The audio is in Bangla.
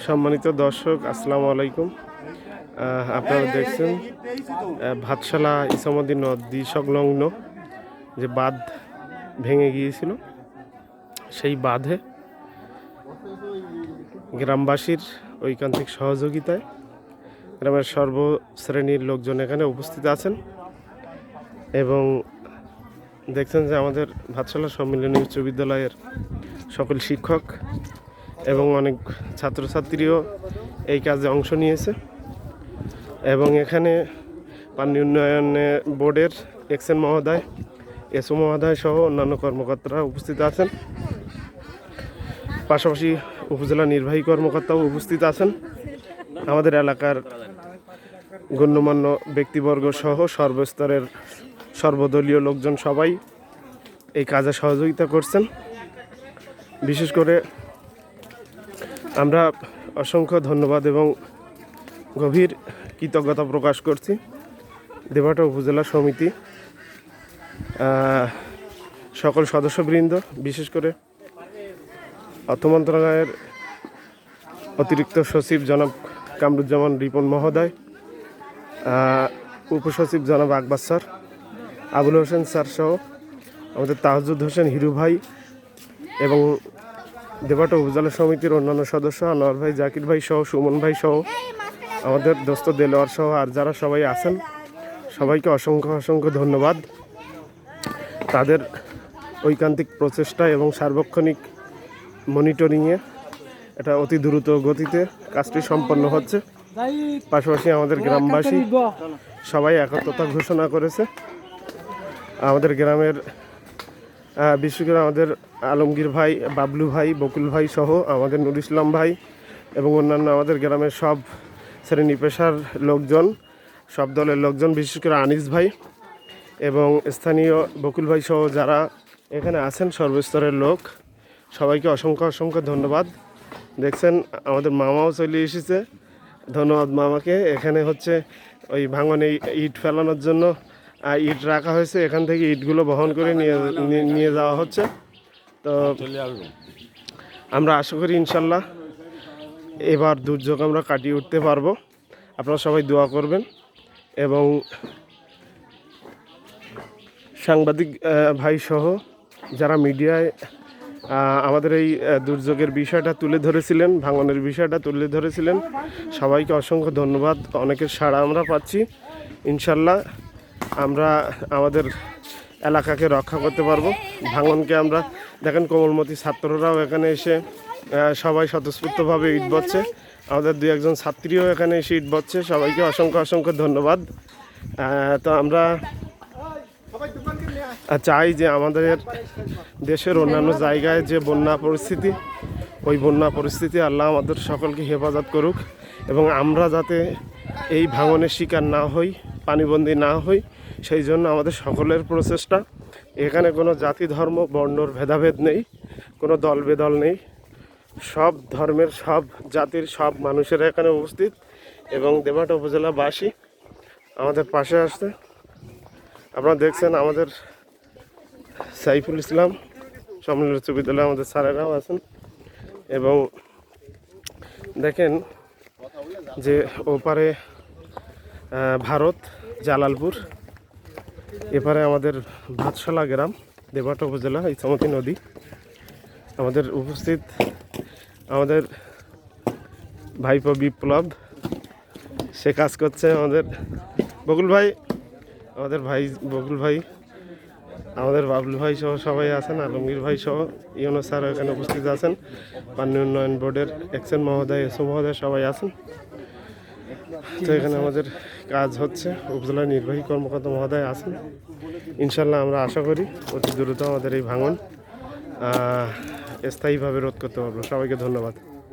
সম্মানিত দর্শক, আসসালামু আলাইকুম। আপনারা দেখছেন ভাতশালা ইসামতি নদী সংলগ্ন যে বাঁধ ভেঙে গিয়েছিল, সেই বাঁধে গ্রামবাসীর ঐকান্তিক সহযোগিতায় গ্রামের সর্বশ্রেণীর লোকজন এখানে উপস্থিত আছেন এবং দেখছেন যে আমাদের ভাতশালা সম্মিলনী উচ্চ বিদ্যালয়ের সকল শিক্ষক এবং অনেক ছাত্রছাত্রীও এই কাজে অংশ নিয়েছে এবং এখানে পানি উন্নয়ন বোর্ডের এক্সএন মহোদয়, এসও মহোদয় সহ অন্যান্য কর্মকর্তারা উপস্থিত আছেন। পাশাপাশি উপজেলা নির্বাহী কর্মকর্তাও উপস্থিত আছেন। আমাদের এলাকার গণ্যমান্য ব্যক্তিবর্গ সহ সর্বস্তরের সর্বদলীয় লোকজন সবাই এই কাজে সহযোগিতা করছেন। বিশেষ করে আমরা অসংখ্য ধন্যবাদ এবং গভীর কৃতজ্ঞতা প্রকাশ করছি দেবাটা উপজেলা সমিতি সকল সদস্যবৃন্দ, বিশেষ করে অর্থ মন্ত্রণালয়ের অতিরিক্ত সচিব জনাব কামরুজ্জামান রিপন মহোদয়, উপসচিব জনাব আকবর স্যার, আবুল হোসেন স্যার সহ আমাদের তাহাজুদ হোসেন হিরু ভাই এবং দেবাটা উপজেলা সমিতির অন্যান্য সদস্য আনোয়ার ভাই, জাকির ভাই সহ, সুমন ভাই সহ, আমাদের দোস্ত দেলোয়ার সহ আর যারা সবাই আছেন সবাইকে অসংখ্য ধন্যবাদ। তাদের ঐকান্তিক প্রচেষ্টা এবং সার্বক্ষণিক মনিটরিংয়ে এটা অতি দ্রুত গতিতে কাজটি সম্পন্ন হচ্ছে। পাশাপাশি আমাদের গ্রামবাসী সবাই একত্রতা ঘোষণা করেছে। আমাদের গ্রামের বিশেষ করে আমাদের আলমগীর ভাই, বাবলু ভাই, বকুল ভাই সহ আমাদের নুর ইসলাম ভাই এবং অন্যান্য আমাদের গ্রামের সব শ্রেণী পেশার লোকজন, সব দলের লোকজন, বিশেষ করে আনিস ভাই এবং স্থানীয় বকুল ভাই সহ যারা এখানে আছেন সর্বস্তরের লোক, সবাইকে অসংখ্য ধন্যবাদ। দেখছেন আমাদের মামাও চলে এসেছে, ধন্যবাদ মামাকে। এখানে হচ্ছে ওই ভাঙনে ইট ফেলানোর জন্য ইট রাখা হয়েছে, এখান থেকে ইটগুলো বহন করে নিয়ে যাওয়া হচ্ছে। তো আমরা আশা করি ইনশাল্লাহ এবার দুর্যোগ আমরা কাটিয়ে উঠতে পারবো। আপনারা সবাই দোয়া করবেন এবং সাংবাদিক ভাই সহ যারা মিডিয়ায় আমাদের এই দুর্যোগের বিষয়টা তুলে ধরেছিলেন, ভাঙনের বিষয়টা তুলে ধরেছিলেন, সবাইকে অসংখ্য ধন্যবাদ। অনেকের সাড়া আমরা পাচ্ছি। ইনশাল্লাহ আমরা আমাদের এলাকাকে রক্ষা করতে পারবো। ভাঙনকে আমরা দেখেন কোমলমতি ছাত্ররাও এখানে এসে সবাই স্বতঃস্ফূর্তভাবে ইট বচ্ছে, আমাদের দু একজন ছাত্রীও এখানে এসে ইট বচ্ছে। সবাইকে অসংখ্য ধন্যবাদ। তো আমরা চাই যে আমাদের দেশের অন্যান্য জায়গায় যে বন্যা পরিস্থিতি, ওই বন্যা পরিস্থিতি আল্লাহ আমাদের সকলকে হেফাজত করুক এবং আমরা যাতে এই ভাঙনের শিকার না হই, পানিবন্দী না হই, সেই জন্য আমাদের সকলের প্রচেষ্টা। এখানে কোনো জাতি ধর্ম বর্ণর ভেদাভেদ নেই, কোনো দল বেদল নেই, সব ধর্মের সব জাতির সব মানুষেরা এখানে উপস্থিত এবং দেবাটা উপজেলাবাসী আমাদের পাশে আসছে। আপনারা দেখছেন আমাদের সাইফুল ইসলাম সম্মিলনী উচ্চ বিদ্যালয়ে আমাদের স্যারেরাও আছেন এবং দেখেন যে ওপারে ভারত জালালপুর, এপারে আমাদের ভাতশালা গ্রাম, দেবাটা উপজেলা ইসামতি নদী। আমাদের উপস্থিত আমাদের ভাইপো বিপ্লব, সে কাজ করছে আমাদের বকুল ভাই, আমাদের ভাই বকুল ভাই, আমাদের বাবলু ভাই সহ সবাই আছেন, আলমগীর ভাই সহ ইউনো স্যার এখানে উপস্থিত আছেন, পানি উন্নয়ন বোর্ডের এক্সএন মহোদয়, এসও মহোদয় সবাই আছেন। তো এখানে আমাদের কাজ হচ্ছে, উপজেলা নির্বাহী কর্মকর্তা মহোদয় আছেন। ইনশাল্লাহ আমরা আশা করি অতি দ্রুত আমাদের এই ভাঙন স্থায়ীভাবে রোধ করতে পারবো। সবাইকে ধন্যবাদ।